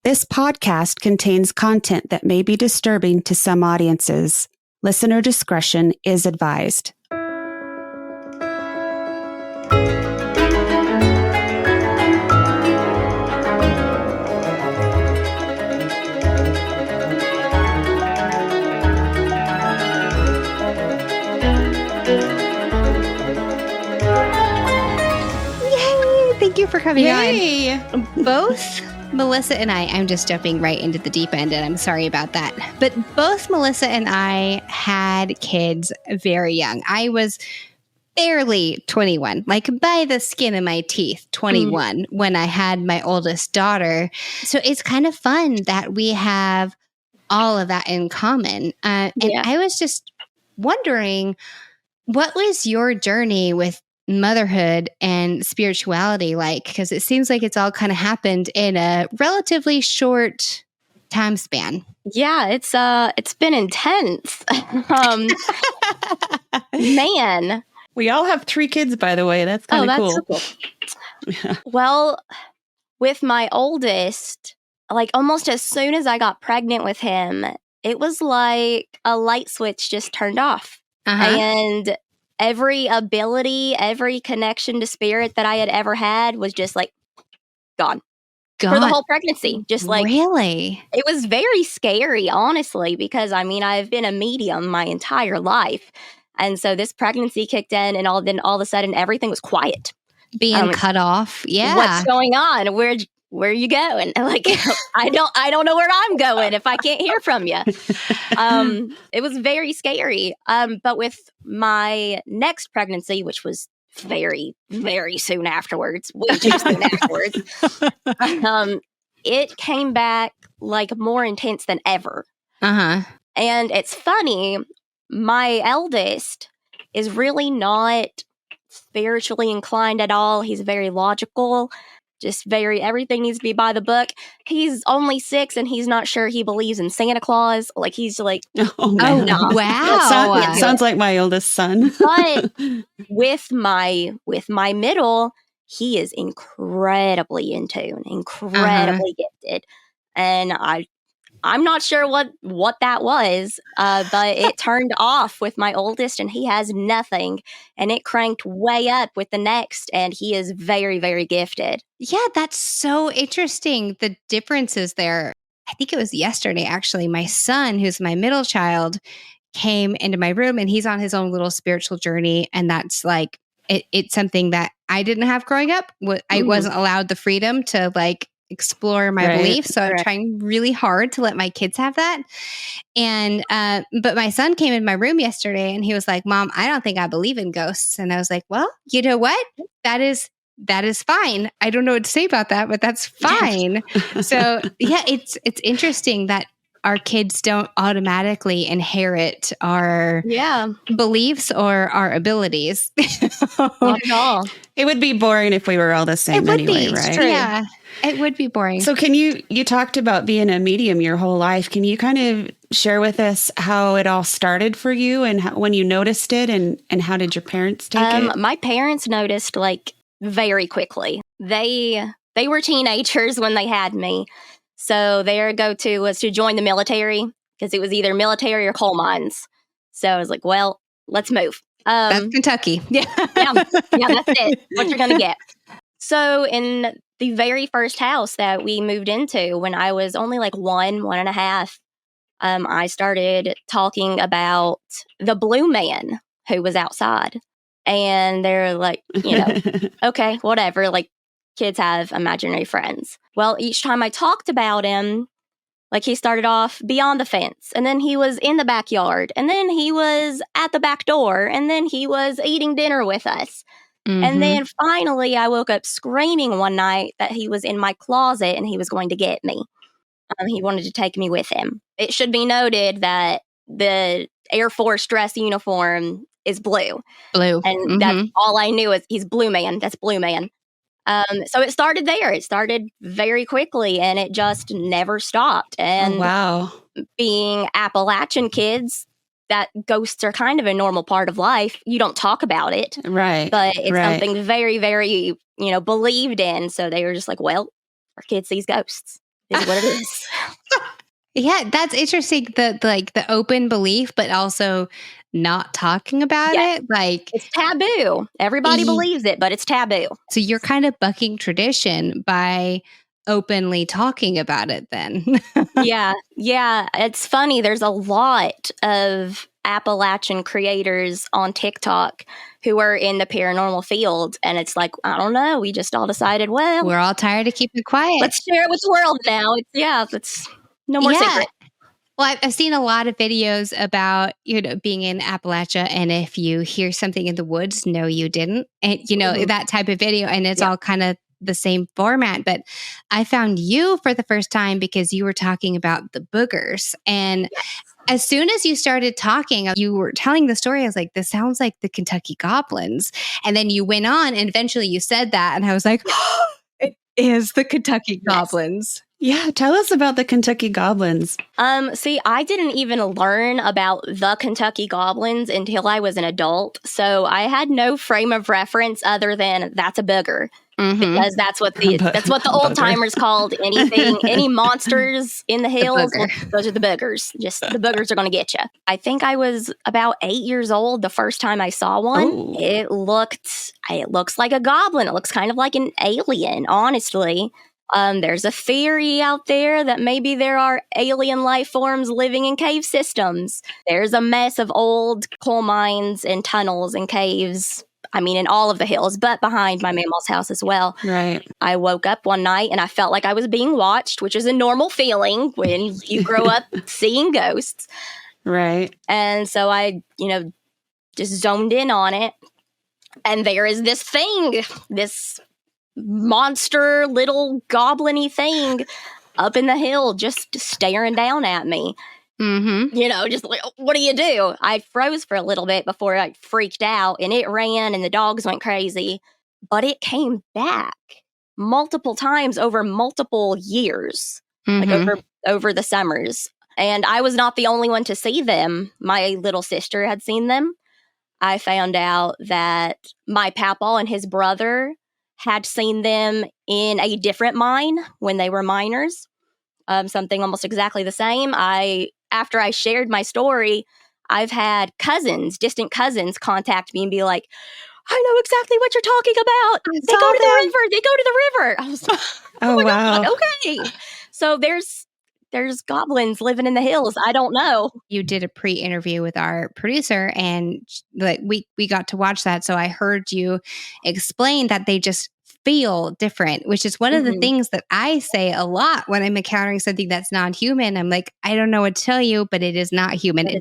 This podcast contains content that may be disturbing to some audiences. Listener discretion is advised. Thank you for coming Yay. on. Both Melissa and I'm just jumping right into the deep end, and I'm sorry about that. But both Melissa and I had kids very young. I was barely 21, like by the skin of my teeth, 21, when I had my oldest daughter. So it's kind of fun that we have all of that in common. And I was just wondering, what was your journey with motherhood and spirituality like? Because it seems like it's all kind of happened in a relatively short time span. Yeah, it's been intense. Man. We all have 3 kids, by the way. That's kind of cool. So cool. Yeah. Well, with my oldest, like almost as soon as I got pregnant with him, it was like a light switch just turned off. And every ability, every connection to spirit that I had ever had was just like gone. For the whole pregnancy. Just like, really? It was very scary, honestly, because I mean, I've been a medium my entire life. And so this pregnancy kicked in, and all of a sudden everything was quiet. Being cut off. Yeah. What's going on? Where are you going? Like, I don't know where I'm going if I can't hear from you. It was very scary. But with my next pregnancy, which was very, very soon afterwards, way too soon afterwards, it came back like more intense than ever. And it's funny, my eldest is really not spiritually inclined at all. He's very logical. Just everything needs to be by the book. He's only 6 and he's not sure he believes in Santa Claus. Like, he's like, oh no. Wow. Sounds like my oldest son. But with my middle, he is incredibly in tune, incredibly gifted. And I'm not sure what that was, but it turned off with my oldest and he has nothing, and it cranked way up with the next, and he is very, very gifted. Yeah, that's so interesting. The differences there. I think it was yesterday, actually. My son, who's my middle child, came into my room, and he's on his own little spiritual journey. And that's like, it's something that I didn't have growing up. I wasn't allowed the freedom to like explore my beliefs. So I'm trying really hard to let my kids have that. And, but my son came in my room yesterday and he was like, "Mom, I don't think I believe in ghosts." And I was like, "Well, you know what? That is fine. I don't know what to say about that, but that's fine." So yeah, it's interesting that our kids don't automatically inherit our beliefs or our abilities. Not at all. It would be boring if we were all the same anyway, right? Yeah. It would be boring. So you talked about being a medium your whole life. Can you kind of share with us how it all started for you and when you noticed it, and how did your parents take it? My parents noticed like very quickly. They were teenagers when they had me. So their go-to was to join the military, because it was either military or coal mines. So I was like, well, let's move. That's Kentucky. Yeah, that's it. What you're going to get. So in the very first house that we moved into, when I was only like 1.5, I started talking about the blue man who was outside. And they're like, okay, whatever. Like, kids have imaginary friends. Well, each time I talked about him, like, he started off beyond the fence, and then he was in the backyard, and then he was at the back door, and then he was eating dinner with us. And then finally, I woke up screaming one night that he was in my closet and he was going to get me. He wanted to take me with him. It should be noted that the Air Force dress uniform is blue. And that's all I knew is he's blue man. That's blue man. So it started there. It started very quickly, and it just never stopped. And being Appalachian kids, that ghosts are kind of a normal part of life. You don't talk about it. Right. But it's something very, very, believed in. So they were just like, well, our kid sees ghosts. is what it is. Yeah, that's interesting. The open belief, but also not talking about Yes. it. Like, It's taboo. Everybody believes it, but it's taboo. so you're kind of bucking tradition by openly talking about it then. Yeah. It's funny. There's a lot of Appalachian creators on TikTok who are in the paranormal field. And it's like, I don't know. We just all decided, well, We're all tired of keeping quiet. let's share it with the world now. It's no more secret. Well, I've seen a lot of videos about, being in Appalachia, and if you hear something in the woods, no, you didn't. And, that type of video, and it's all kind of the same format. But I found you for the first time because you were talking about the boogers. And as soon as you started talking, you were telling the story. I was like, this sounds like the Kentucky Goblins. And then you went on, and eventually you said that. And I was like, it is the Kentucky Goblins. Yeah, tell us about the Kentucky Goblins. See, I didn't even learn about the Kentucky Goblins until I was an adult. So I had no frame of reference other than that's a booger. Because that's what the old timers called anything, any monsters in the hills. Well, those are the boogers. Just the boogers are going to get you. I think I was about 8 years old the first time I saw one. Oh. It looks like a goblin. It looks kind of like an alien, honestly. There's a theory out there that maybe there are alien life forms living in cave systems. There's a mess of old coal mines and tunnels and caves. I mean, in all of the hills, but behind my mammal's house as well. Right. I woke up one night and I felt like I was being watched, which is a normal feeling when you grow up seeing ghosts. Right. And so I, just zoned in on it. And there is this thing, this monster little goblin-y thing up in the hill just staring down at me. Just like, what do you do? I froze for a little bit before I freaked out, and it ran and the dogs went crazy, but it came back multiple times over multiple years, like over the summers. And I was not the only one to see them. My little sister had seen them. I found out that my papaw and his brother had seen them in a different mine when they were miners. Something almost exactly the same. After I shared my story, I've had distant cousins contact me and be like, I know exactly what you're talking about. They go to the river. They go to the river. I was like, oh God, wow. okay. So there's goblins living in the hills. I don't know. You did a pre-interview with our producer, and we got to watch that. So I heard you explain that they just feel different, which is one of the things that I say a lot when I'm encountering something that's non-human. I'm like, I don't know what to tell you, but it is not human. It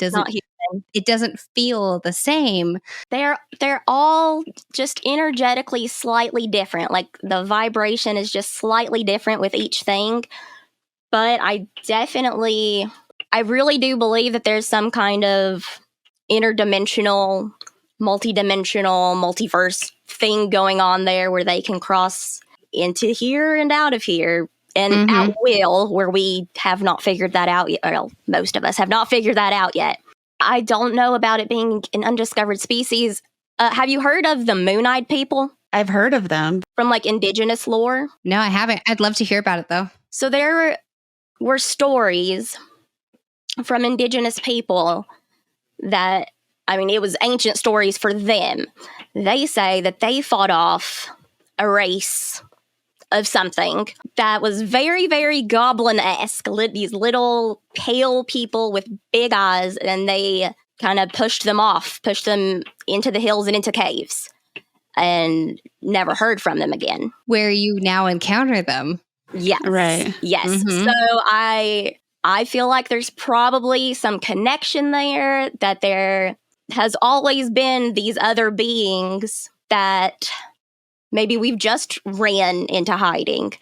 doesn't feel the same. They're all just energetically slightly different. Like the vibration is just slightly different with each thing. But I really do believe that there's some kind of interdimensional, multidimensional, multiverse thing going on there where they can cross into here and out of here and at will, where we have not figured that out yet. Well, most of us have not figured that out yet. I don't know about it being an undiscovered species. Have you heard of the moon-eyed people? I've heard of them. From like indigenous lore? No, I haven't. I'd love to hear about it though. So there were stories from indigenous people that, it was ancient stories for them. They say that they fought off a race of something that was very, very goblin-esque. These little pale people with big eyes, and they kind of pushed them into the hills and into caves, and never heard from them again. Where you now encounter them. Yes. Right. Yes. So I feel like there's probably some connection there, that there has always been these other beings that maybe we've just ran into hiding.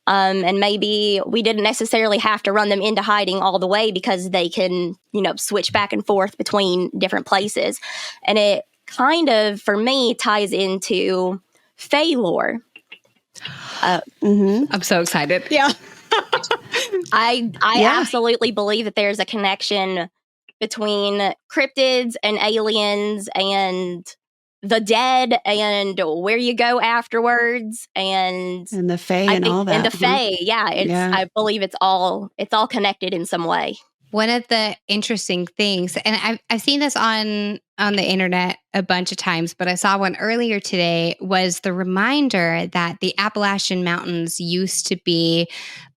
And maybe we didn't necessarily have to run them into hiding all the way, because they can, switch back and forth between different places. And it kind of, for me, ties into Fae lore. I'm so excited. Yeah. I absolutely believe that there's a connection between cryptids and aliens and the dead and where you go afterwards, and the fae and all that. And the fae, I believe it's all connected in some way. One of the interesting things, and I've seen this on the internet a bunch of times, but I saw one earlier today, was the reminder that the Appalachian Mountains used to be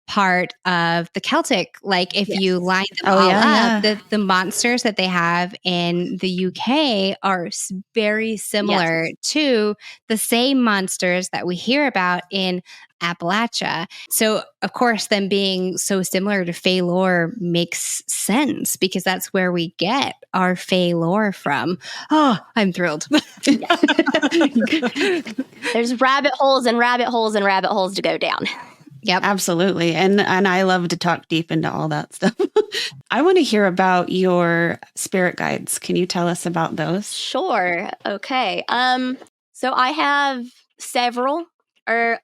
part of the Celtic. Like if you line them up, the monsters that they have in the UK are very similar to the same monsters that we hear about in Appalachia. So of course, them being so similar to Fae lore makes sense because that's where we get our Fae lore from. Oh, I'm thrilled. There's rabbit holes and rabbit holes and rabbit holes to go down. Yep, absolutely. And I love to talk deep into all that stuff. I want to hear about your spirit guides. Can you tell us about those? Sure. Okay. So I have several, or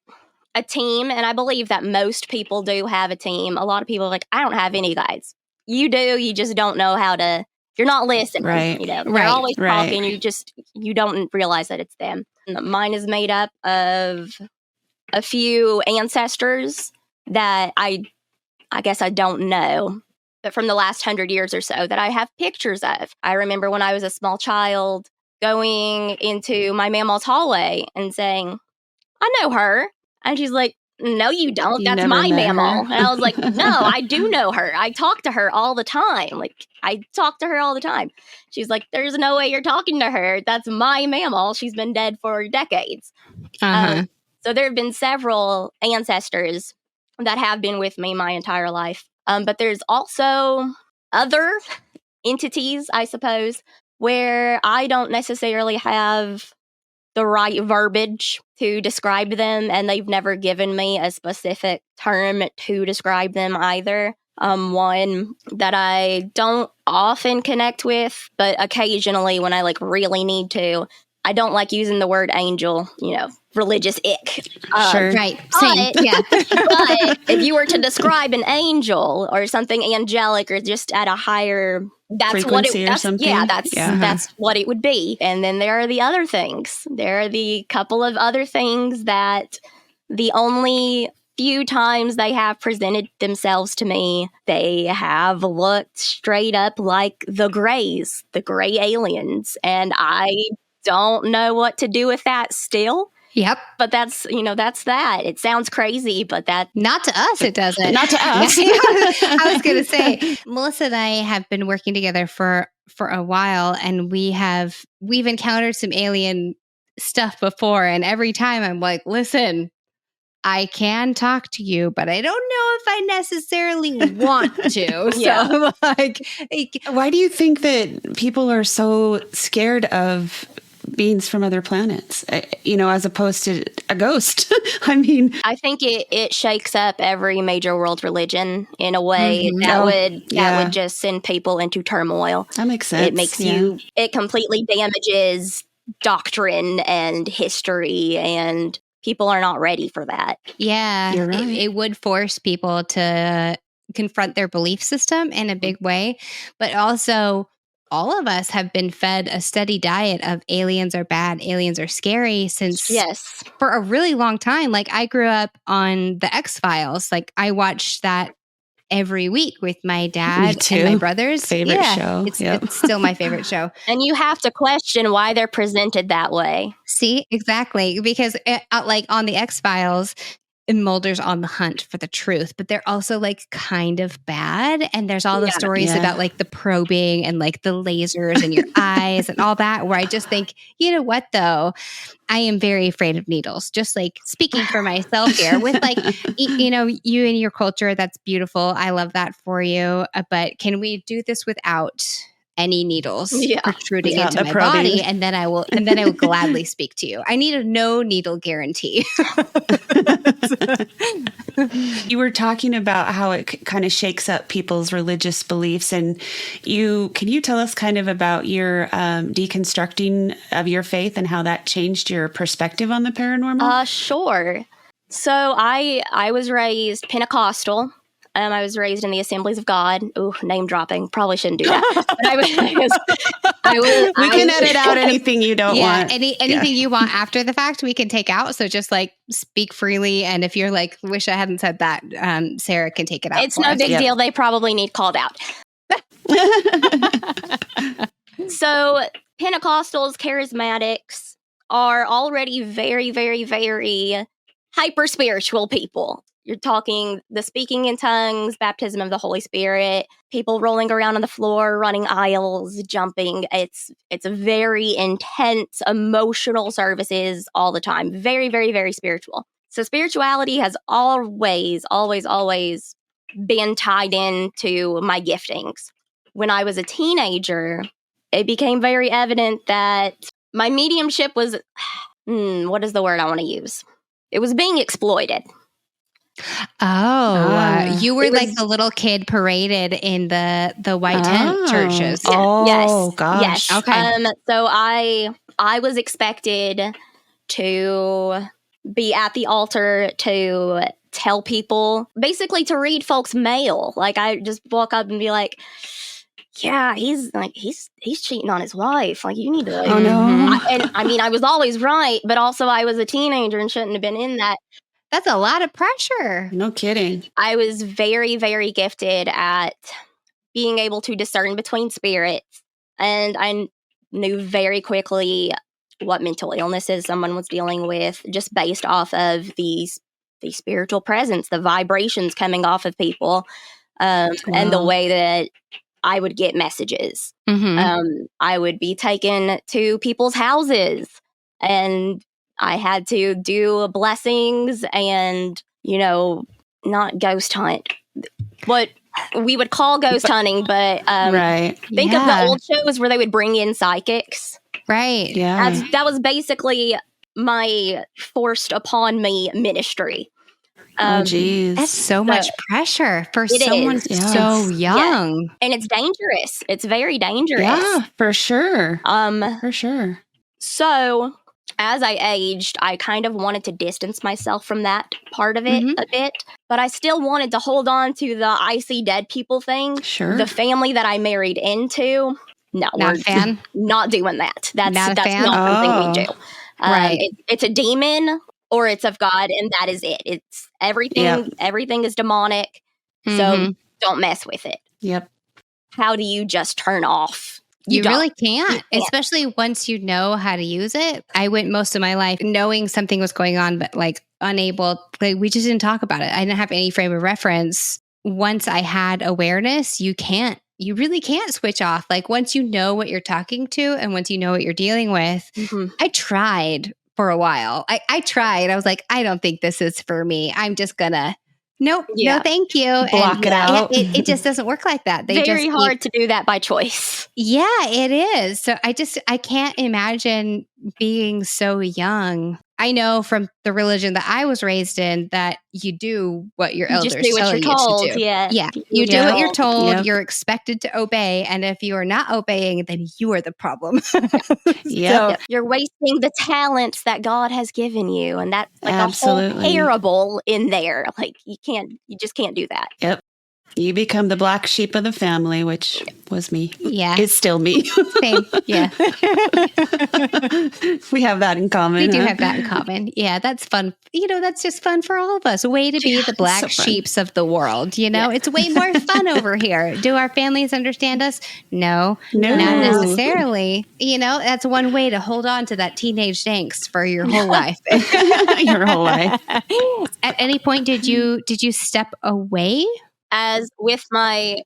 a team, and I believe that most people do have a team. A lot of people are like, I don't have any guides. You do, you just don't know how to, you're not listening. Right. You know, they're always talking. You don't realize that it's them. Mine is made up of a few ancestors that I guess I don't know, but from the last 100 years or so that I have pictures of. I remember when I was a small child going into my mama's hallway and saying, I know her. And she's like, no, you don't. That's my mama. And I was like, no, I do know her. I talk to her all the time. She's like, there's no way you're talking to her. That's my mama. She's been dead for decades. So there have been several ancestors that have been with me my entire life. But there's also other entities, I suppose, where I don't necessarily have the right verbiage to describe them, and they've never given me a specific term to describe them either. One that I don't often connect with, but occasionally when I really need to, I don't like using the word angel, religious ick. Sure. Right. Same. Yeah. But if you were to describe an angel or something angelic or just at a higher, that's what it would be. And then there are the other things. There are the couple of other things that the only few times they have presented themselves to me, they have looked straight up like the Greys, the gray aliens. And I don't know what to do with that still. Yep. But that's that. It sounds crazy, but that... Not to us, it doesn't. Not to us. I was going to say, Melissa and I have been working together for a while, and we've encountered some alien stuff before. And every time I'm like, listen, I can talk to you, but I don't know if I necessarily want to. So why do you think that people are so scared of beings from other planets, as opposed to a ghost? I mean, I think it shakes up every major world religion in a way that would just send people into turmoil. That makes sense. It makes it completely damages doctrine and history, and people are not ready for that. Yeah. You're right. It would force people to confront their belief system in a big way, but also all of us have been fed a steady diet of aliens are bad, aliens are scary since for a really long time. Like I grew up on the X-Files. Like I watched that every week with my dad and my brothers. Favorite show. It's still my favorite show. And you have to question why they're presented that way. See, exactly. Because on the X-Files, Mulder's on the hunt for the truth, but they're also kind of bad. And there's all the stories about the probing and the lasers in your eyes and all that, where I just think, you know what though? I am very afraid of needles. Just speaking for myself here with you and your culture. That's beautiful. I love that for you. But can we do this without any needles protruding into my body? And then I will gladly speak to you. I need a no needle guarantee. You were talking about how it kind of shakes up people's religious beliefs, and can you tell us kind of about your deconstructing of your faith and how that changed your perspective on the paranormal? Sure. So I was raised Pentecostal. I was raised in the Assemblies of God. Ooh, name dropping. Probably shouldn't do that. But We can edit out anything you don't want. Anything you want after the fact, we can take out. So just like speak freely. And if you're like, wish I hadn't said that, Sarah can take it out. It's no big deal. They probably need called out. So Pentecostals, charismatics are already very, very, very hyper spiritual people. You're talking the speaking in tongues, baptism of the Holy Spirit, people rolling around on the floor, running aisles, jumping. It's very intense, emotional services all the time. Very, very, very spiritual. So spirituality has always, always, always been tied into my giftings. When I was a teenager, it became very evident that my mediumship was, what is the word I want to use? It was being exploited. You were like the little kid paraded in the white tent churches. Oh, yes. gosh. Yes. Okay. So I was expected to be at the altar to tell people, basically to read folks' mail. Like I just walk up and be like, yeah, he's cheating on his wife. Like you need to. Like, oh no. I was always right, but also I was a teenager and shouldn't have been in that. That's a lot of pressure. No kidding. I was very, very gifted at being able to discern between spirits, and I knew very quickly what mental illnesses someone was dealing with just based off of the spiritual presence, the vibrations coming off of people, and the way that I would get messages. I would be taken to people's houses, and I had to do blessings and, not ghost hunt. What we would call ghost hunting, but right. Think of the old shows where they would bring in psychics. Right. Yeah. That was basically my forced upon me ministry. Oh, geez. That's so much pressure for someone so young. Yeah. And it's dangerous. It's very dangerous. Yeah, for sure. For sure. So as I aged, I kind of wanted to distance myself from that part of it a bit, but I still wanted to hold on to the I see dead people thing. Sure. The family that I married into, no, not a fan. Not doing that. That's not something we do. Right. It's a demon or it's of God, and that is it. It's everything. Yep. Everything is demonic. So don't mess with it. Yep. How do you just turn off? You really can't, especially once you know how to use it. I went most of my life knowing something was going on, but like unable, like we just didn't talk about it. I didn't have any frame of reference. Once I had awareness, you really can't switch off. Like once you know what you're talking to and once you know what you're dealing with, I tried for a while. I tried. I was like, I don't think this is for me. I'm just gonna no, thank you. Block it out. It just doesn't work like that. Very hard to do that by choice. Yeah, it is. So I can't imagine being so young. I know from the religion that I was raised in that you do what your elders just do what tell you're you told. to do. Yeah. You do what you're told. Yep. You're expected to obey. And if you are not obeying, then you are the problem. Yeah. So you're wasting the talents that God has given you. And that's like Absolutely. a whole parable in there. Like you just can't do that. Yep. You become the black sheep of the family, which was me. Yeah. It's still me. Same. Yeah. We have that in common. We do have that in common. Yeah, that's fun. That's just fun for all of us. A way to be the black sheeps of the world. It's way more fun over here. Do our families understand us? No, not necessarily. That's one way to hold on to that teenage angst for your whole life. Your whole life. At any point, did you step away? As with my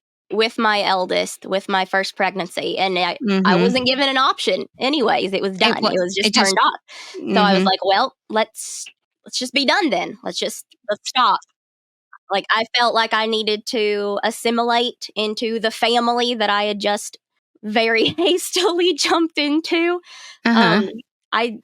eldest, with my first pregnancy, and I wasn't given an option. Anyways, it was done. It was just turned off. So I was like, well, let's just be done then. Let's stop. Like I felt like I needed to assimilate into the family that I had just very hastily jumped into. My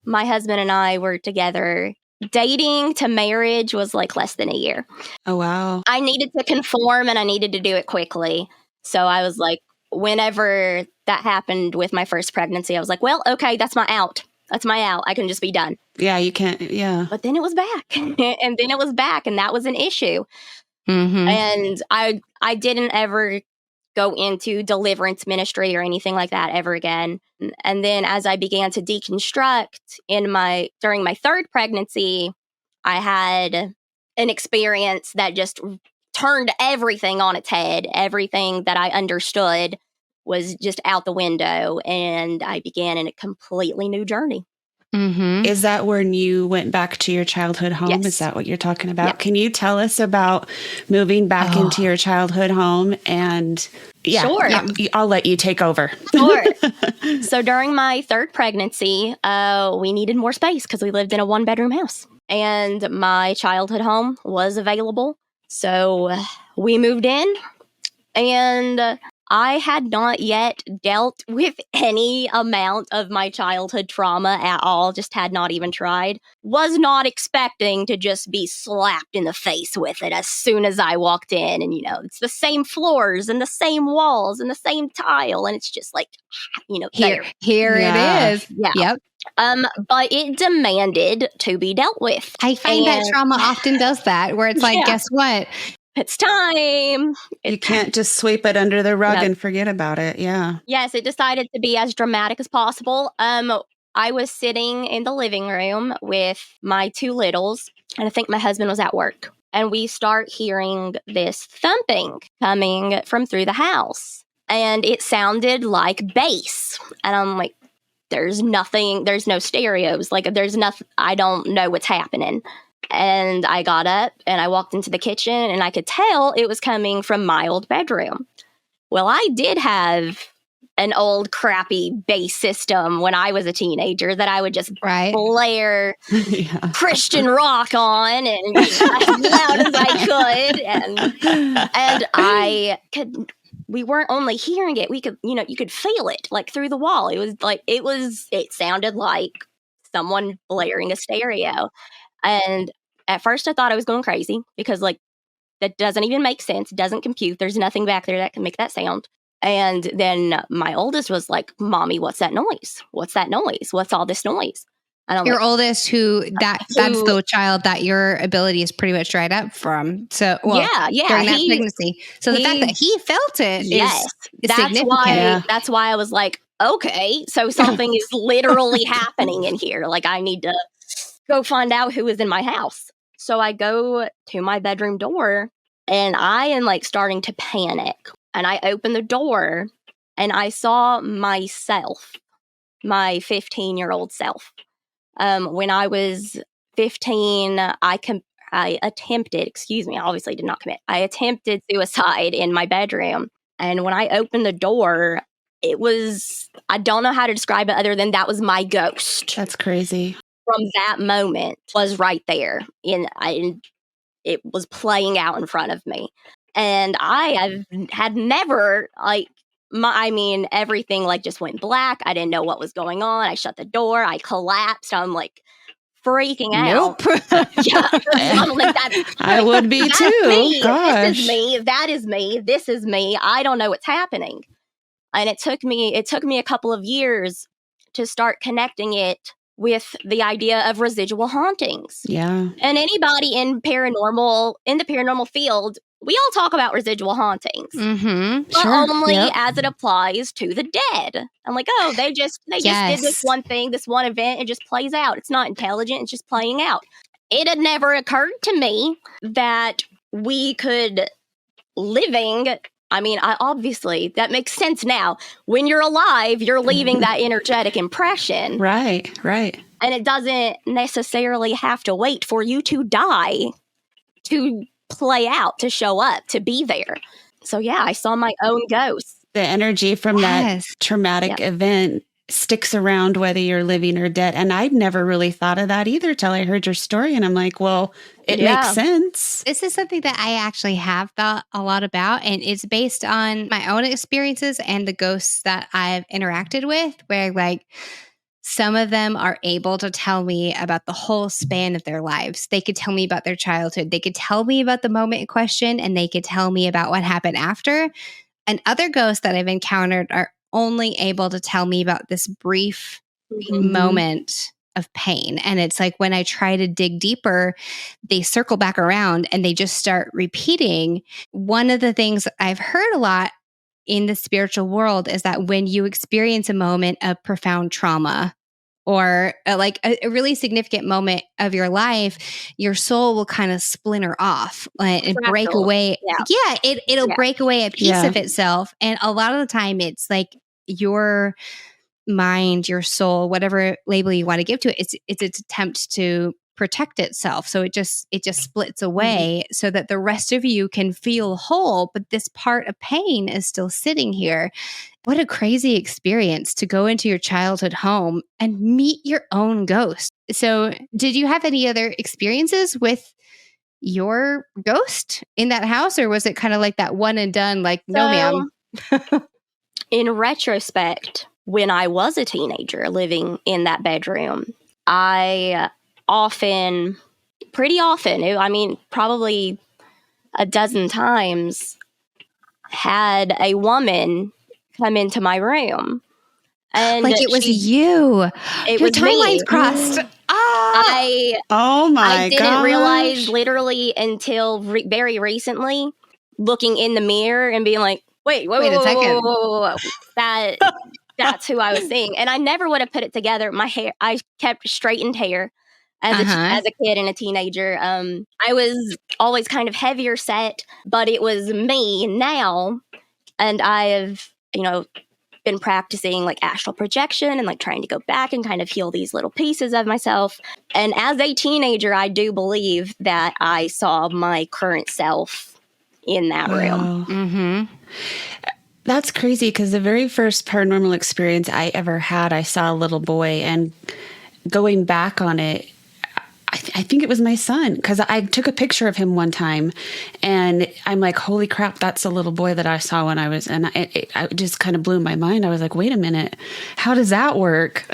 husband and I were together. Dating to marriage was like less than a year. Oh, wow. I needed to conform and I needed to do it quickly. So I was like, whenever that happened with my first pregnancy, I was like, well, okay, that's my out. That's my out. I can just be done. Yeah, you can't. Yeah. But then it was back. And then it was back. And that was an issue. Mm-hmm. And I didn't ever go into deliverance ministry or anything like that ever again. And then as I began to deconstruct during my third pregnancy, I had an experience that just turned everything on its head. Everything that I understood was just out the window, and I began in a completely new journey. Mm-hmm. Is that when you went back to your childhood home? Yes. Is that what you're talking about? Yeah. Can you tell us about moving back into your childhood home? And Sure. I'll let you take over. Sure. So during my third pregnancy, we needed more space because we lived in a 1-bedroom house, and my childhood home was available. So we moved in, and I had not yet dealt with any amount of my childhood trauma at all, just had not even tried. Was not expecting to just be slapped in the face with it as soon as I walked in. And, it's the same floors and the same walls and the same tile. And it's just like, Here Yeah. it is. Yeah. Yep. But it demanded to be dealt with. I find that And trauma often does that, where it's like, Yeah. guess what? it's time. You can't just sweep it under the rug No. and forget about it. Yeah. Yes, it decided to be as dramatic as possible. I was sitting in the living room with my 2 littles, and I think my husband was at work. And we start hearing this thumping coming from through the house. And it sounded like bass. And I'm like, there's nothing, there's no stereos. Like, there's nothing, I don't know what's happening. And I got up and I walked into the kitchen, and I could tell it was coming from my old bedroom. Well, I did have an old crappy bass system when I was a teenager that I would just blare Christian rock on and as loud as I could. And I could, we weren't only hearing it, we could, you could feel it like through the wall. It sounded like someone blaring a stereo. And at first I thought I was going crazy because that doesn't even make sense. It doesn't compute. There's nothing back there that can make that sound. And then my oldest was like, Mommy, what's that noise? What's that noise? What's all this noise? And I'm your like, oldest, that's the child that your ability is pretty much dried up from. So, during that pregnancy. So the fact that he felt it is significant. That's why I was like, okay, so something is literally happening in here. Like, I need to go find out who is in my house. So I go to my bedroom door, and I am starting to panic. And I open the door, and I saw myself, my 15-year-old self. When I was 15, I attempted suicide in my bedroom. And when I opened the door, I don't know how to describe it other than that was my ghost. That's crazy. From that moment was right there. It was playing out in front of me. And I had never, everything just went black. I didn't know what was going on. I shut the door. I collapsed. I'm freaking out. Nope. Yeah, I would be too. Me. Gosh. This is me. That is me. This is me. I don't know what's happening. And it took me a couple of years to start connecting it with the idea of residual hauntings. Yeah. And anybody in the paranormal field, we all talk about residual hauntings, but only as it applies to the dead. I'm like, oh, they just did this one thing, this one event, it just plays out. It's not intelligent, it's just playing out. It had never occurred to me that we could obviously that makes sense now. When you're alive, you're leaving that energetic impression. Right. And it doesn't necessarily have to wait for you to die to play out, to show up, to be there. So I saw my own ghost. The energy from that traumatic event sticks around whether you're living or dead. And I'd never really thought of that either till I heard your story. And I'm like, well, it makes sense. This is something that I actually have thought a lot about. And it's based on my own experiences and the ghosts that I've interacted with, where some of them are able to tell me about the whole span of their lives. They could tell me about their childhood. They could tell me about the moment in question, and they could tell me about what happened after. And other ghosts that I've encountered are only able to tell me about this brief moment of pain. And it's like when I try to dig deeper, they circle back around and they just start repeating. One of the things I've heard a lot in the spiritual world is that when you experience a moment of profound trauma, or like a really significant moment of your life, your soul will kind of splinter off and break away. Yeah, it'll break away a piece of itself. And a lot of the time it's like your mind, your soul, whatever label you want to give to it, it's its attempt to protect itself. So it just splits away so that the rest of you can feel whole, but this part of pain is still sitting here. What a crazy experience to go into your childhood home and meet your own ghost. So, did you have any other experiences with your ghost in that house, or was it kind of like that one and done, like, no, ma'am? In retrospect, when I was a teenager living in that bedroom, I pretty often, I mean, probably a dozen times, had a woman come into my room. And like it was you. Your timeline's crossed. Oh my I didn't realize literally until very recently, looking in the mirror and being like, wait a second. Whoa. That's who I was seeing. And I never would have put it together. My hair, I kept straightened hair as a kid and a teenager. I was always kind of heavier set, but it was me now. And I have, been practicing like astral projection and like trying to go back and kind of heal these little pieces of myself. And as a teenager, I do believe that I saw my current self in that room. Mm-hmm. That's crazy, because the very first paranormal experience I ever had, I saw a little boy, and going back on it, I think it was my son, because I took a picture of him one time and I'm like, holy crap, that's a little boy that I saw when I was, and it just kind of blew my mind. I was like, wait a minute, how does that work?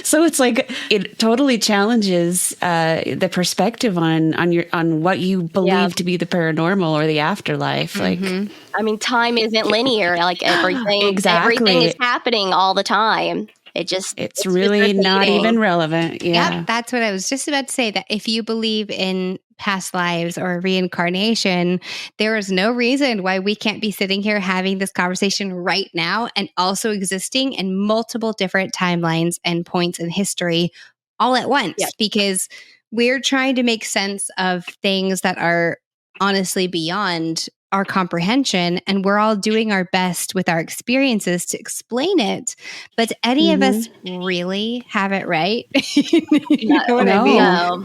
So it's like, it totally challenges the perspective on what you believe to be the paranormal or the afterlife. Like, I mean, time isn't linear. Like everything is happening all the time. It's really not even relevant. Yeah. Yep, that's what I was just about to say, that if you believe in past lives or reincarnation, there is no reason why we can't be sitting here having this conversation right now and also existing in multiple different timelines and points in history all at once, because we're trying to make sense of things that are honestly beyond our comprehension, and we're all doing our best with our experiences to explain it. But do any of us really have it right? You know what I mean? No.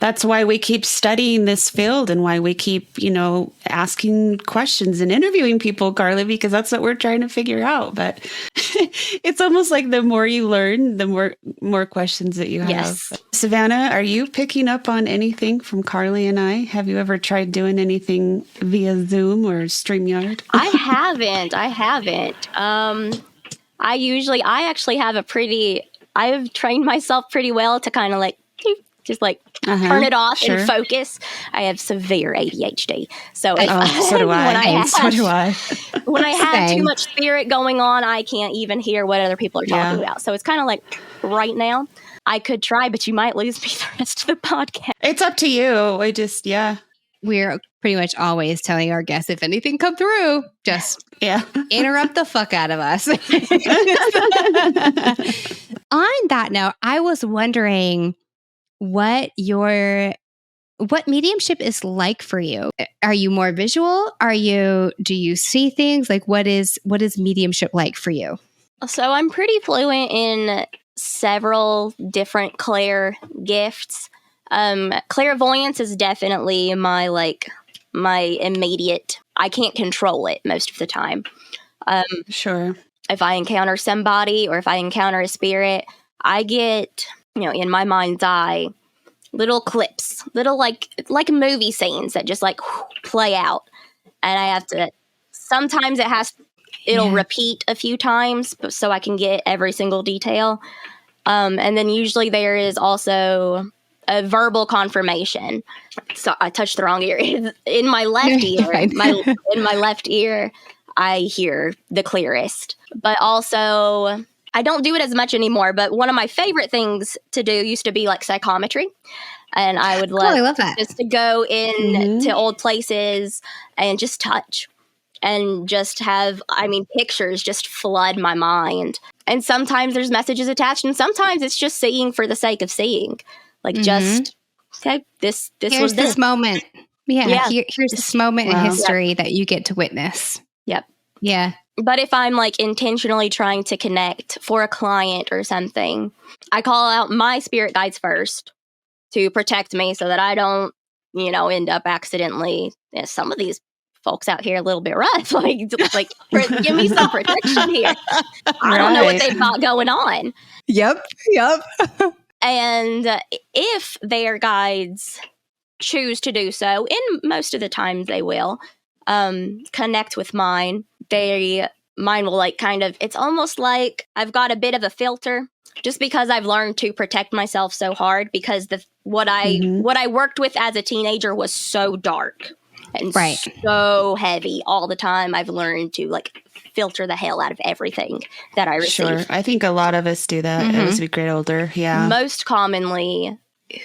That's why we keep studying this field and why we keep, asking questions and interviewing people, Carly, because that's what we're trying to figure out. But it's almost like the more you learn, the more questions that you have. Yes. Savannah, are you picking up on anything from Carly and I? Have you ever tried doing anything via Zoom or StreamYard? I haven't. I've trained myself pretty well to kind of like, just like turn it off and focus. I have severe ADHD. So so do I. So do I. When I have too much spirit going on, I can't even hear what other people are talking about. So it's kind of like right now, I could try, but you might lose me the rest of the podcast. It's up to you. We're pretty much always telling our guests, if anything come through, just interrupt the fuck out of us. On that note, I was wondering what mediumship is like for you. Are you more visual? Do you see things? Like what is mediumship like for you? So I'm pretty fluent in several different clair gifts. Clairvoyance is definitely my immediate, I can't control it most of the time. Sure. If I encounter somebody or if I encounter a spirit, I get, in my mind's eye, little clips, little like movie scenes that just like play out. And I have to, sometimes it'll repeat a few times so I can get every single detail. And then usually there is also a verbal confirmation. So I touched the wrong ear. In my left ear, in my left ear, I hear the clearest. But also I don't do it as much anymore, but one of my favorite things to do used to be like psychometry. And I would I love that. just to go in to old places and just touch and just have, pictures just flood my mind. And sometimes there's messages attached, and sometimes it's just seeing for the sake of seeing. Like, just, okay, this here's was this moment. Yeah. Here's Just- this moment in history that you get to witness. Yep. Yeah. But if I'm like intentionally trying to connect for a client or something, I call out my spirit guides first to protect me so that I don't, end up accidentally. Some of these folks out here a little bit rough. Like give me some protection here. I don't know what they've got going on. Yep. And if their guides choose to do so, and most of the times they will, connect with mine, mine will like kind of, it's almost like I've got a bit of a filter just because I've learned to protect myself so hard because what I worked with as a teenager was so dark and so heavy all the time. I've learned to like filter the hell out of everything that I receive. Sure. I think a lot of us do that as we get older. Yeah. Most commonly,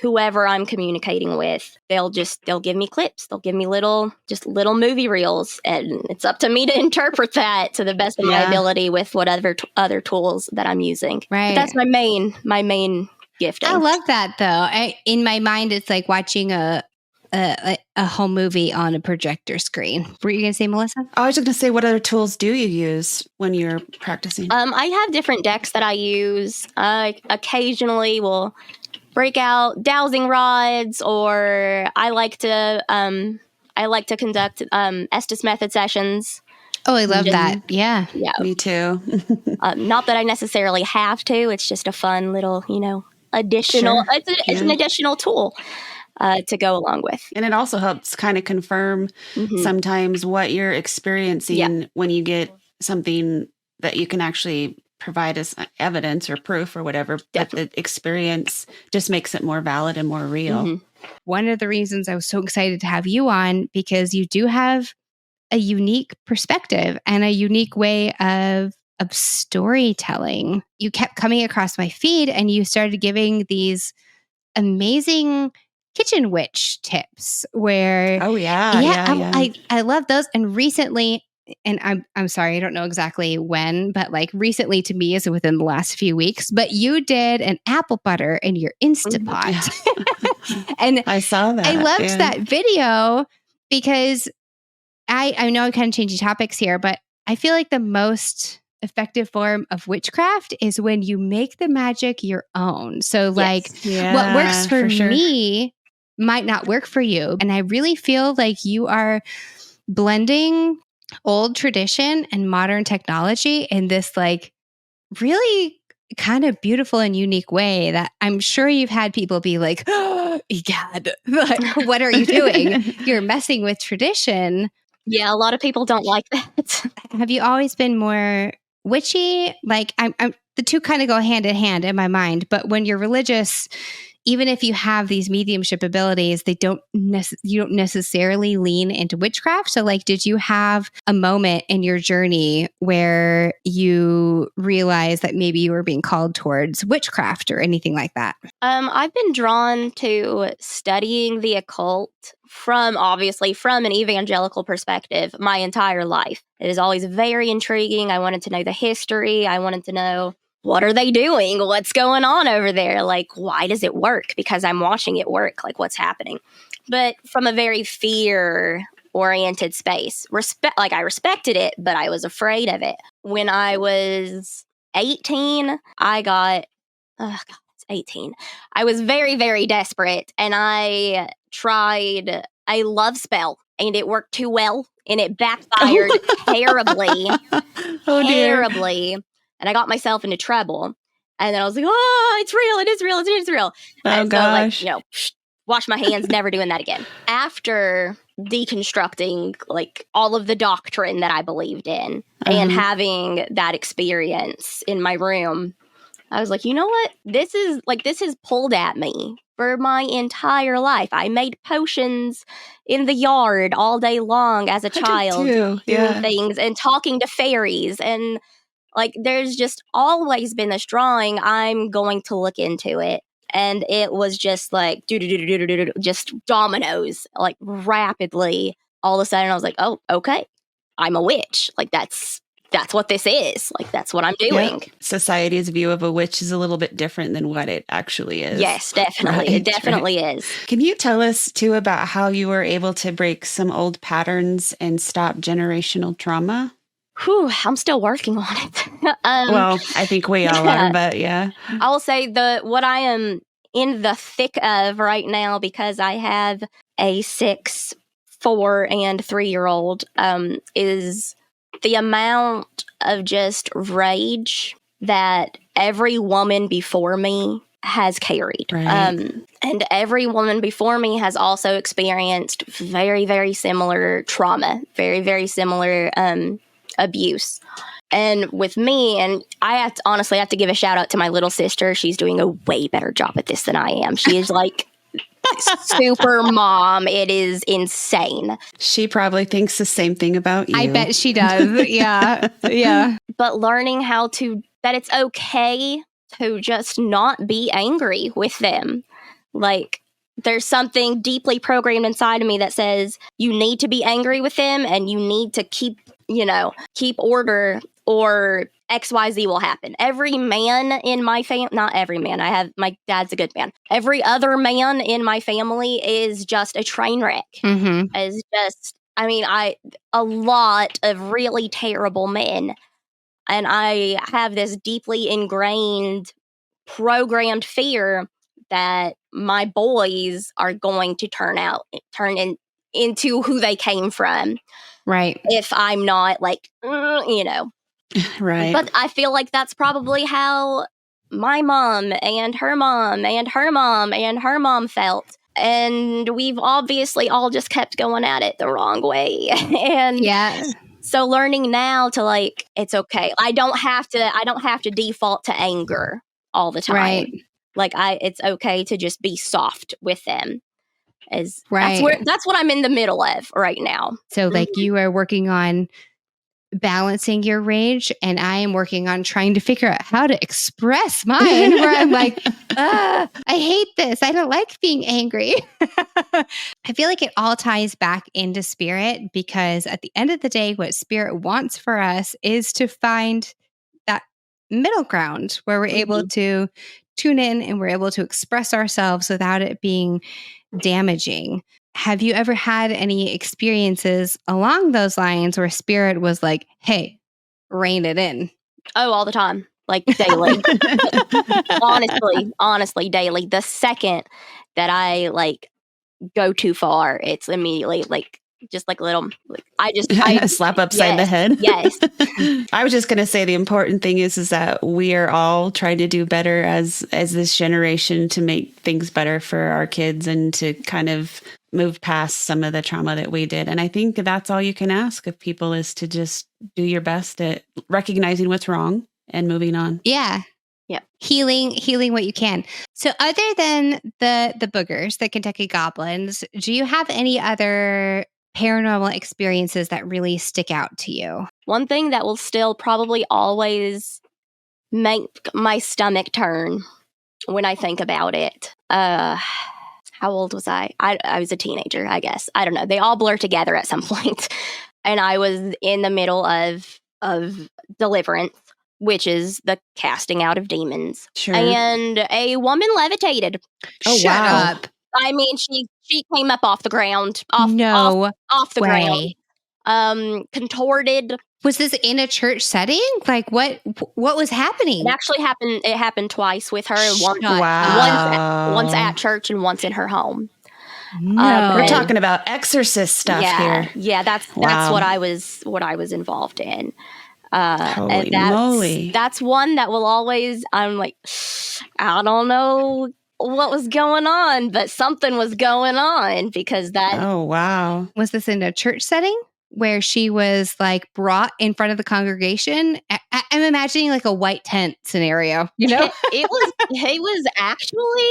whoever I'm communicating with, they'll give me clips. They'll give me little movie reels, and it's up to me to interpret that to the best of my ability with whatever other tools that I'm using. Right. But that's my main gifting. I love that though. In my mind, it's like watching a home movie on a projector screen. Were you going to say, Melissa? I was just going to say, what other tools do you use when you're practicing? I have different decks that I use. Occasionally will break out dowsing rods, or I like to conduct Estes method sessions. Oh, I love that. Yeah. Me too. Not that I necessarily have to. It's just a fun little, additional. Sure. It's an additional tool to go along with. And it also helps kind of confirm sometimes what you're experiencing when you get something that you can actually provide as evidence or proof or whatever. Definitely. But the experience just makes it more valid and more real. One of the reasons I was so excited to have you on, because you do have a unique perspective and a unique way of storytelling. You kept coming across my feed and you started giving these amazing kitchen witch tips where I love those. And recently, and I'm sorry, I don't know exactly when, but like recently to me is within the last few weeks, but you did an apple butter in your Instapot. And I saw that. I loved that video because I know I'm kind of changing topics here, but I feel like the most effective form of witchcraft is when you make the magic your own. So like what works for me might not work for you. And I really feel like you are blending old tradition and modern technology in this like really kind of beautiful and unique way that I'm sure you've had people be like, oh, God, what are you doing? You're messing with tradition. Yeah, a lot of people don't like that. Have you always been more witchy? Like I'm the two kind of go hand in hand in my mind, but when you're religious, even if you have these mediumship abilities, you don't necessarily lean into witchcraft. So like, did you have a moment in your journey where you realized that maybe you were being called towards witchcraft or anything like that? I've been drawn to studying the occult from an evangelical perspective my entire life. It is always very intriguing. I wanted to know the history. I wanted to know, what are they doing? What's going on over there? Like, why does it work? Because I'm watching it work. Like, what's happening? But from a very fear-oriented space. I respected it, but I was afraid of it. When I was 18, I got... 18. I was very, very desperate, and I tried a love spell, and it worked too well, and it backfired terribly. Terribly. And I got myself into trouble. And then I was like, oh, it's real. It is real. It is real. And gosh. So, wash my hands, never doing that again. After deconstructing, like, all of the doctrine that I believed in and having that experience in my room, I was like, you know what? This has pulled at me for my entire life. I made potions in the yard all day long as a child, doing things and talking to fairies and Like, there's just always been this drawing. I'm going to look into it. And it was just like, just dominoes, like rapidly. All of a sudden, I was like, oh, okay, I'm a witch. Like, that's what this is. Like, that's what I'm doing. Yep. Society's view of a witch is a little bit different than what it actually is. Yes, definitely. Right, it definitely right. is. Can you tell us, too, about how you were able to break some old patterns and stop generational trauma? Whew, I'm still working on it. Well, I think we all are, but yeah. I will say what I am in the thick of right now, because I have a 6, 4, and 3-year-old, is the amount of just rage that every woman before me has carried. Right. And every woman before me has also experienced very, very similar trauma, very, very similar abuse. And with me, and I honestly have to give a shout out to my little sister. She's doing a way better job at this than I am. She is like super mom. It is insane. She probably thinks the same thing about you. I bet she does. Yeah. Yeah. But learning that it's okay to just not be angry with them. Like, there's something deeply programmed inside of me that says you need to be angry with them and you need to keep order, or XYZ will happen. Every man in my family, not every man, my dad's a good man. Every other man in my family is just a train wreck. Mm-hmm. Is just, a lot of really terrible men. And I have this deeply ingrained, programmed fear that my boys are going to turn into who they came from. Right. If I'm not like, Right. But I feel like that's probably how my mom and her mom and her mom and her mom felt. And we've obviously all just kept going at it the wrong way. And yeah. So learning now to, like, it's okay. I don't have to default to anger all the time. Right. Like, it's okay to just be soft with them. Right. That's what I'm in the middle of right now. So, like, you are working on balancing your rage, and I am working on trying to figure out how to express mine, where I'm like, I hate this. I don't like being angry. I feel like it all ties back into spirit, because at the end of the day, what spirit wants for us is to find that middle ground where we're able to tune in and we're able to express ourselves without it being damaging. Have you ever had any experiences along those lines where spirit was like, hey, rein it in? Oh, all the time. Like, daily. honestly, daily. The second that I, like, go too far, it's immediately, like, just like little, like, I slap upside the head. Yes. I was just going to say the important thing is that we are all trying to do better as this generation to make things better for our kids and to kind of move past some of the trauma that we did. And I think that's all you can ask of people, is to just do your best at recognizing what's wrong and moving on. Yeah. Yeah. Healing what you can. So other than the boogers, the Kentucky goblins, do you have any other paranormal experiences that really stick out to you? One thing that will still probably always make my stomach turn when I think about it. How old was I? I was a teenager, I guess. I don't know. They all blur together at some point. And I was in the middle of deliverance, which is the casting out of demons. Sure. And a woman levitated. Oh, Shut wow. up. I mean, she came up off the ground. Off the way. ground. Contorted. Was this in a church setting? Like, what was happening? It actually happened. It happened twice with her. Once at church and once in her home. No. We're talking about exorcist stuff here. Yeah, that's what I was involved in. Holy moly. That's one that will always, I'm like, I don't know what was going on, but something was going on, because that. Oh, wow. Was this in a church setting where she was, like, brought in front of the congregation? I'm imagining like a white tent scenario, you know? It was actually,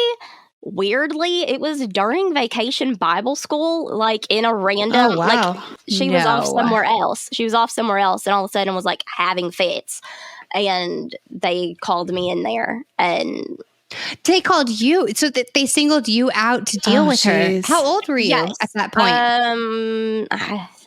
weirdly, it was during vacation Bible school, like in a random, wow. like, she was off somewhere else. And all of a sudden was like having fits. and they called me in there, and They called you, so that they singled you out to deal with her. How old were you at that point?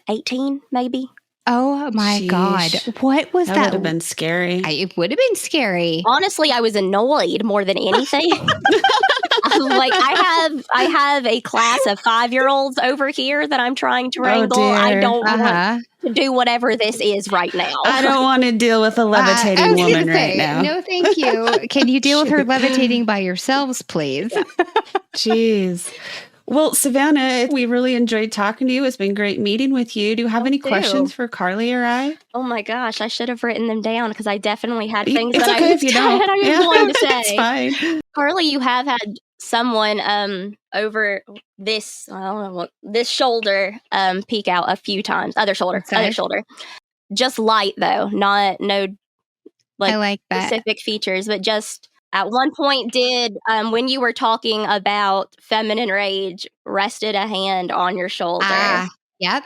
18 maybe. Oh my God. What was that? That would have been scary. It would have been scary. Honestly, I was annoyed more than anything. Like I have a class of 5-year-olds over here that I'm trying to wrangle. dear. I don't want to do whatever this is right now. I don't want to deal with a levitating woman right now. No, thank you. Can you deal with her levitating by yourselves, please? Jeez. Well, Savannah, we really enjoyed talking to you. It's been great meeting with you. Do you have any questions for Carly or I? Oh my gosh, I should have written them down because I definitely had things It's that okay if you don't. I was going to say. It's fine. Carly, you have had someone over this this shoulder peek out a few times. Other shoulder. Just light though, no I like that. specific features, but just at one point did when you were talking about feminine rage, rested a hand on your shoulder. Yep,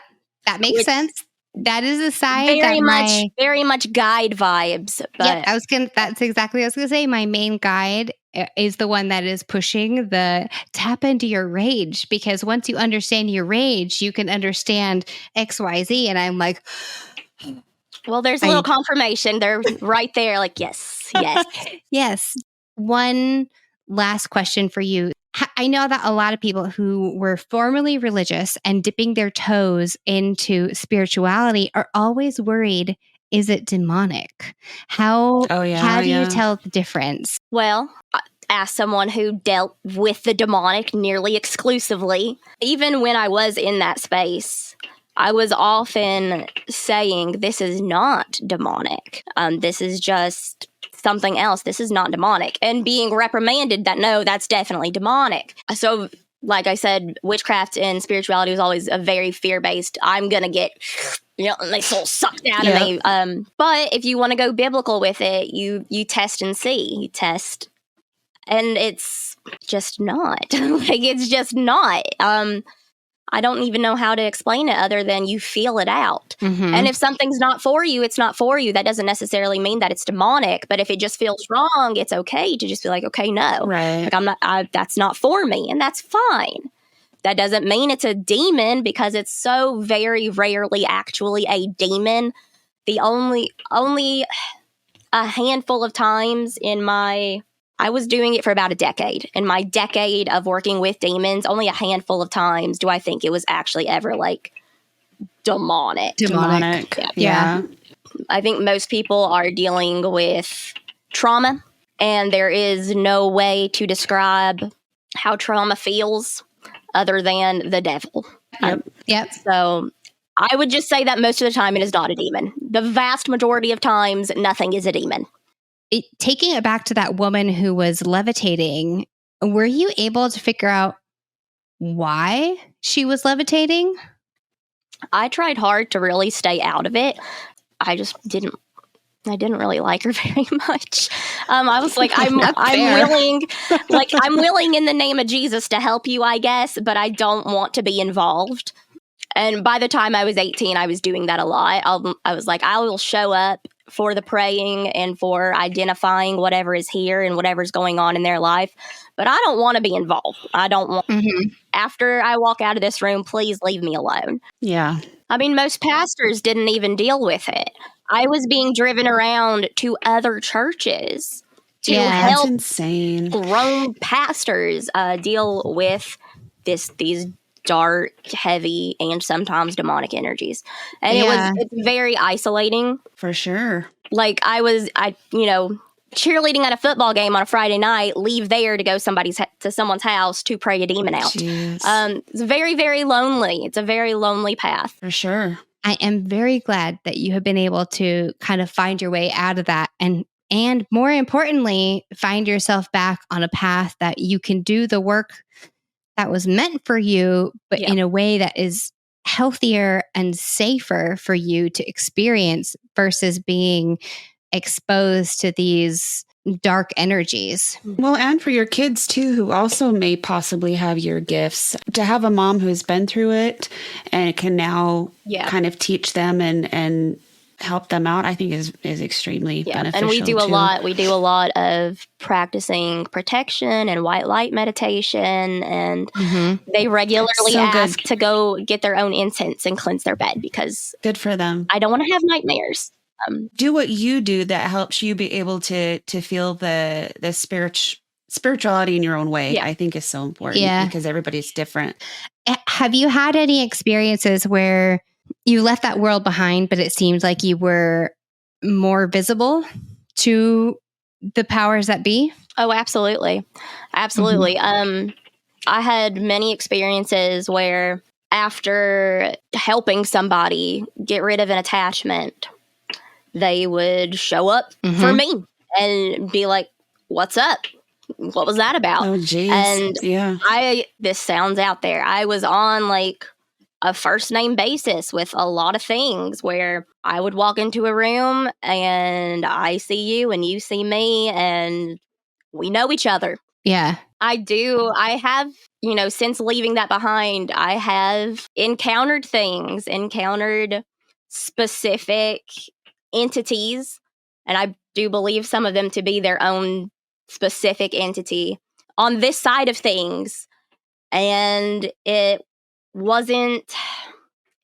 that makes sense. That is a side very much guide vibes. But that's exactly what I was gonna say. My main guide is the one that is pushing the tap into your rage, because once you understand your rage, you can understand XYZ. And I'm like, well, there's a little confirmation. They're right there, like, yes. Yes. One last question for you. I know that a lot of people who were formerly religious and dipping their toes into spirituality are always worried, is it demonic? How do you tell the difference? Well, as someone who dealt with the demonic nearly exclusively, even when I was in that space, I was often saying, this is not demonic. This is just something else. This is not demonic. And being reprimanded that, no, that's definitely demonic. So, like I said, witchcraft and spirituality was always a very fear-based, I'm going to get, my soul sucked out of me. But if you want to go biblical with it, you test and see. You test. And it's just not. It's just not. I don't even know how to explain it other than you feel it out. Mm-hmm. And if something's not for you, it's not for you. That doesn't necessarily mean that it's demonic. But if it just feels wrong, it's okay to just be like, okay, no. Right. Like that's not for me. And that's fine. That doesn't mean it's a demon, because it's so very rarely actually a demon. The only a handful of times I was doing it for about a decade. In my decade of working with demons, only a handful of times do I think it was actually ever like demonic. Yeah. I think most people are dealing with trauma, and there is no way to describe how trauma feels other than the devil. Yep. So I would just say that most of the time it is not a demon. The vast majority of times, nothing is a demon. Taking it back to that woman who was levitating, were you able to figure out why she was levitating? I tried hard to really stay out of it. I just didn't really like her very much. I was like, I'm willing in the name of Jesus to help you, I guess, but I don't want to be involved. And by the time I was 18, I was doing that a lot. I was like, I will show up for the praying and for identifying whatever is here and whatever's going on in their life. But I don't want to be involved. I don't want, after I walk out of this room, please leave me alone. Yeah. I mean, most pastors didn't even deal with it. I was being driven around to other churches to help grown pastors deal with these dark, heavy, and sometimes demonic energies. And it's very isolating. For sure. Like I cheerleading at a football game on a Friday night, leave there to go to someone's house to pray a demon out. It's very, very lonely. It's a very lonely path. For sure. I am very glad that you have been able to kind of find your way out of that, and more importantly, find yourself back on a path that you can do the work that was meant for you, but in a way that is healthier and safer for you to experience versus being exposed to these dark energies. Well, and for your kids too, who also may possibly have your gifts, to have a mom who's been through it and can now kind of teach them and help them out, I think is extremely beneficial. And we do a too. lot. We do a lot of practicing protection and white light meditation, and they regularly ask to go get their own incense and cleanse their bed because good for them. I don't want to have nightmares. Do what you do that helps you be able to feel the spirituality in your own way. I think is so important because everybody's different. Have you had any experiences where you left that world behind, but it seemed like you were more visible to the powers that be? Oh, absolutely. Absolutely. I had many experiences where after helping somebody get rid of an attachment, they would show up for me and be like, "What's up? What was that about?" Oh, geez. And yeah. this sounds out there. I was on like a first name basis with a lot of things where I would walk into a room and I see you and you see me and we know each other. Yeah. I have, since leaving that behind, I have encountered specific entities, and I do believe some of them to be their own specific entity on this side of things. And it wasn't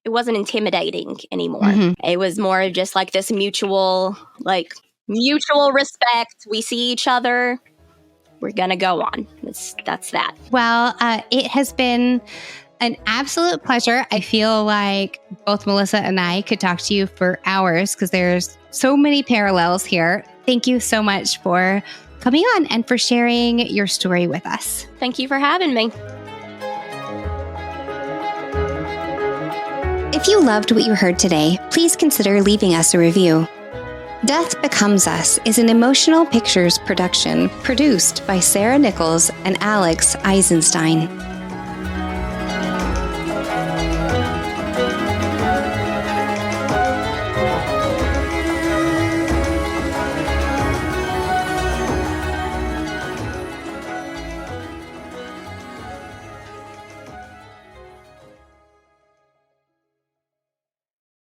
intimidating anymore. It was more of just like this mutual respect. We see each other. We're going to go on. That's that. Well, it has been an absolute pleasure. I feel like both Melissa and I could talk to you for hours because there's so many parallels here. Thank you so much for coming on and for sharing your story with us. Thank you for having me. If you loved what you heard today, please consider leaving us a review. Death Becomes Us is an Emotional Pictures production produced by Sarah Nichols and Alex Eisenstein.